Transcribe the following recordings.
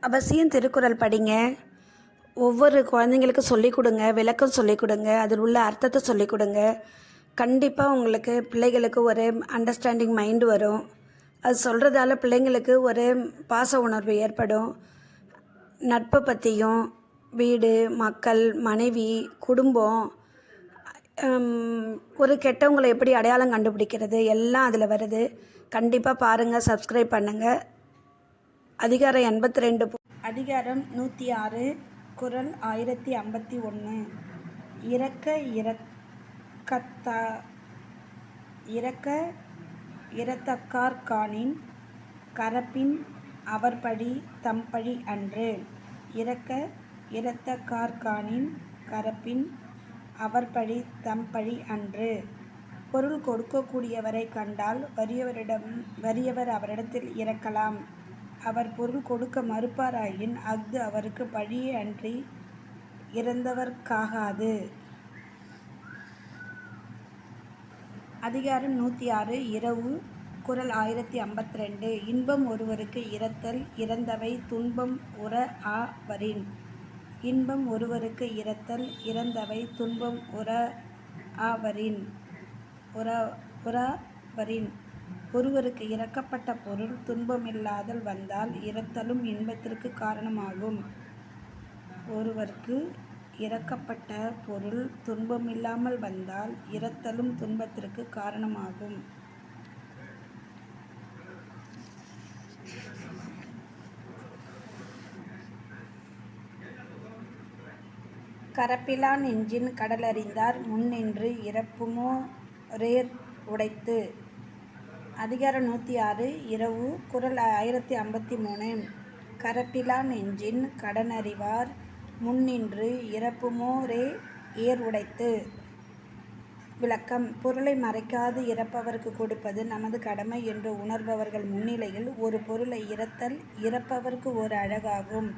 அவசியம் திருக்குறள் படிங்க. ஒவ்வொரு குழந்தைங்களுக்கும் சொல்லிக் கொடுங்க, விளக்கம் சொல்லிக் கொடுங்க, அதில் உள்ள அர்த்தத்தை சொல்லிக் கொடுங்க. கண்டிப்பாக உங்களுக்கு பிள்ளைகளுக்கு ஒரு அண்டர்ஸ்டாண்டிங் மைண்டு வரும். அது சொல்கிறதால பிள்ளைங்களுக்கு ஒரு பாச உணர்வு ஏற்படும். நட்பை பற்றியும், வீடு, மக்கள், மனைவி, குடும்பம், ஒரு கெட்டவங்களை எப்படி அடையாளம் கண்டுபிடிக்கிறது எல்லாம் அதில் வருது. கண்டிப்பாக பாருங்கள், சப்ஸ்கிரைப் பண்ணுங்கள். அதிகாரம் 82, அதிகாரம் 106, குறள் 1051. இரக்கத்தக்கார் காணின் கரப்பின் அவர்பழி தம்பழி அன்று. இரக்கத்தக்கார் காணின் கரப்பின் அவர்பழி தம்பழி அன்று. பொருள் கொடுக்கக்கூடியவரை கண்டால் வறியவர் அவரிடத்தில் இரக்கலாம். அவர் பொருள் கொடுக்க மறுப்பாராயின் அஃது அவருக்கு பழியே அன்றி இறந்தவர்க்காகாது. அதிகாரம் 106, இரவு. குறள் 1052. இன்பம் ஒருவருக்கு இரத்தல் இறந்தவை துன்பம் உற ஆ வரின். இன்பம் ஒருவருக்கு இரத்தல் இறந்தவை துன்பம் உற ஆ வரின். ஒருவருக்கு இறக்கப்பட்ட பொருள் துன்பமில்லாதல் வந்தால் இரத்தலும் இன்பத்திற்கு காரணமாகும். ஒருவருக்கு இறக்கப்பட்ட பொருள் துன்பமில்லாமல் வந்தால் இரத்தலும் துன்பத்திற்கு காரணமாகும். கரப்பிலா நெஞ்சின் கடலறிந்தார் முன்னின்று இறப்புமோ ரேர் உடைத்து. அதிகாரம் 106, இரவு. குறள் 1053. கரப்பிலா நெஞ்சின் கடனறிவார் முன்னின்று இறப்புமோ ஏர் உடைத்து. விளக்கம். பொருளை மறைக்காது இறப்பவருக்கு கொடுப்பது நமது கடமை என்று உணர்பவர்கள் முன்னிலையில் ஒரு பொருளை இறத்தல் இறப்பவருக்கு ஒரு அழகாகும்.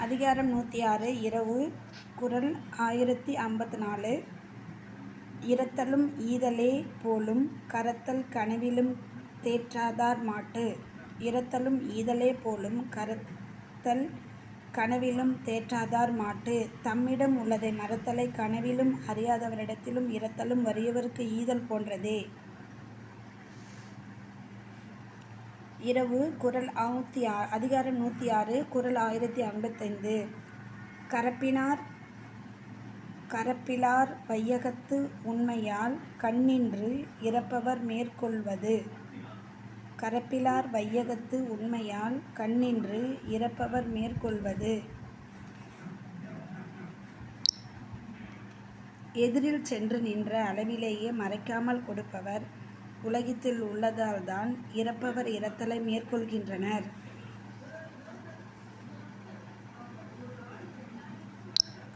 அதிகாரம் 106, இரவு. குறள் 1054. இரத்தலும் ஈதலே போலும் கரத்தல் கனவிலும் தேற்றாதார் மாட்டு. இரத்தலும் ஈதலே போலும் கரத்தல் கனவிலும் தேற்றாதார் மாட்டு. தம்மிடம் உள்ளதை மறத்தலை கனவிலும் அறியாதவரிடத்திலும் இரத்தலும் வறியவருக்கு ஈதல் போன்றதே. இரவு. குறள் அதிகாரம் 106, குறள் 1055. கரப்பிலார் வையகத்து உண்மையால் கண்ணின்று இறப்பவர் மேற்கொள்வது. கரப்பிலார் வையகத்து உண்மையால் கண்ணின்று இறப்பவர் மேற்கொள்வது. எதிரில் சென்று நின்ற அளவிலேயே மறைக்காமல் கொடுப்பவர் உலகத்தில் உள்ளதால்தான் இறப்பவர் இரத்தலை மேற்கொள்கின்றனர்.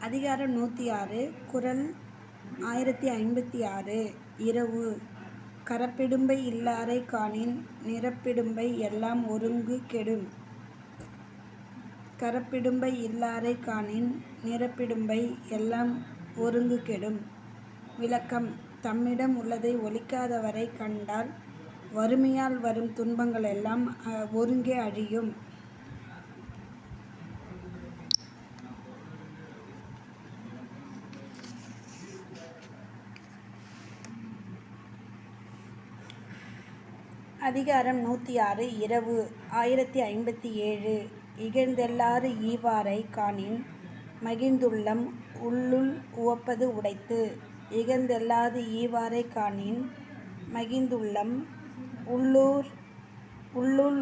அதிகாரம் 106, குறள் 1056, இரவு. கரப்பிடும்பை இல்லாரை காணின் நிரப்பிடும்பை எல்லாம் ஒருங்கு கெடும். கரப்பிடும்பை இல்லாரை காணின் நிரப்பிடும்பை எல்லாம் ஒருங்கு கெடும். விளக்கம். தம்மிடம் உள்ளதை ஒழிக்காதவரை கண்டால் வறுமையால் வரும் துன்பங்கள் எல்லாம் ஒருங்கே அழியும். அதிகாரம் 106, இரவு. 1057. இகழ்ந்தெல்லாறு ஈவாரை காணின் மகிழ்ந்துள்ளம் உள்ளுள் உவப்பது உடைத்து. இகழ்ந்தெல்லாது ஈவாரை காணின் மகிழ்ந்துள்ளம் உள்ளுள்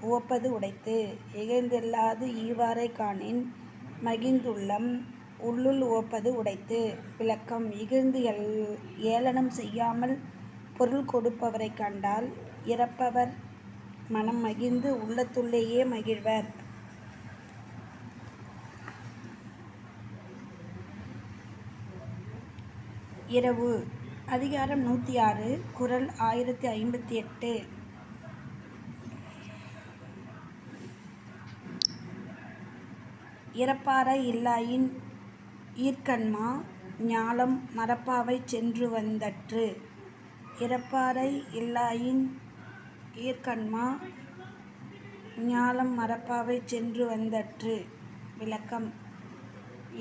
உவப்பது உடைத்து. இகழ்ந்தெல்லாது ஈவாரை காணின் மகிழ்ந்துள்ளம் உள்ளுள் உவப்பது உடைத்து. விளக்கம். இகழ்ந்து ஏளனம் செய்யாமல் பொருள் கொடுப்பவரை கண்டால் இறப்பவர் மனம் மகிழ்ந்து உள்ளத்துள்ளேயே மகிழ்வர். இரவு. அதிகாரம் 106, குறள் 1058. இறப்பாரை இல்லாயின் ஈர்க்கண்மா ஞாலம் மரப்பாவை சென்று வந்தற்று. இறப்பாரை இல்லாயின் ஈர்க்கண்மா ஞாலம் மரப்பாவை சென்று வந்தற்று. விளக்கம்: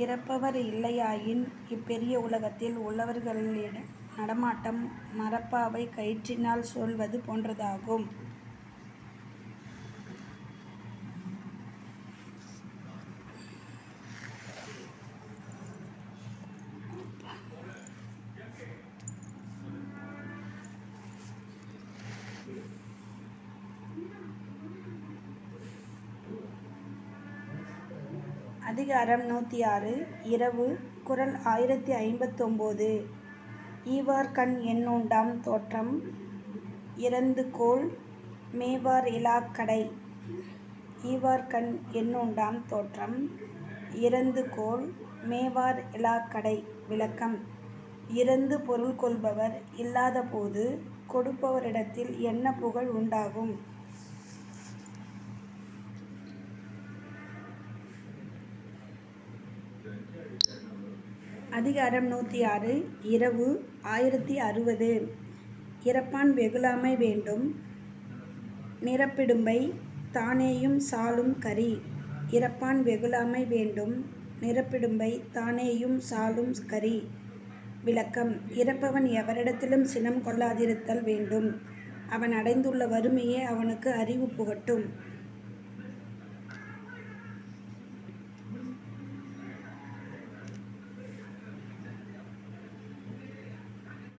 இறப்பவர் இல்லையாயின் இப்பெரிய உலகத்தில் உள்ளவர்களிட நடமாட்டம் மரப்பாவை கயிற்றினால் சொல்வது போன்றதாகும். அதிகாரம் 106 இரவு. குறள் 1059. ஈவார்கண் எண்ணுண்டாம் தோற்றம் இறந்துகோள் மேவார் இலாக்கடை. ஈவார்கண் எண்ணுண்டாம் தோற்றம் இறந்துகோள் மேவார் இலாக்கடை. விளக்கம்: இறந்து பொருள் கொள்பவர் இல்லாத போது கொடுப்பவரிடத்தில் என்ன புகழ் உண்டாகும்? அதிகாரம் 106 இரவு. 1060. இறப்பான் வெகுளாமை வேண்டும் நிரப்பிடும்பை தானேயும் சாலும் கரி. இறப்பான் வெகுளாமை வேண்டும் நிரப்பிடும்பை தானேயும் சாலும் கரி. விளக்கம்: இறப்பவன் எவரிடத்திலும் சினம் கொள்ளாதிருத்தல் வேண்டும். அவன் அடைந்துள்ள வறுமையே அவனுக்கு அறிவு புகட்டும்.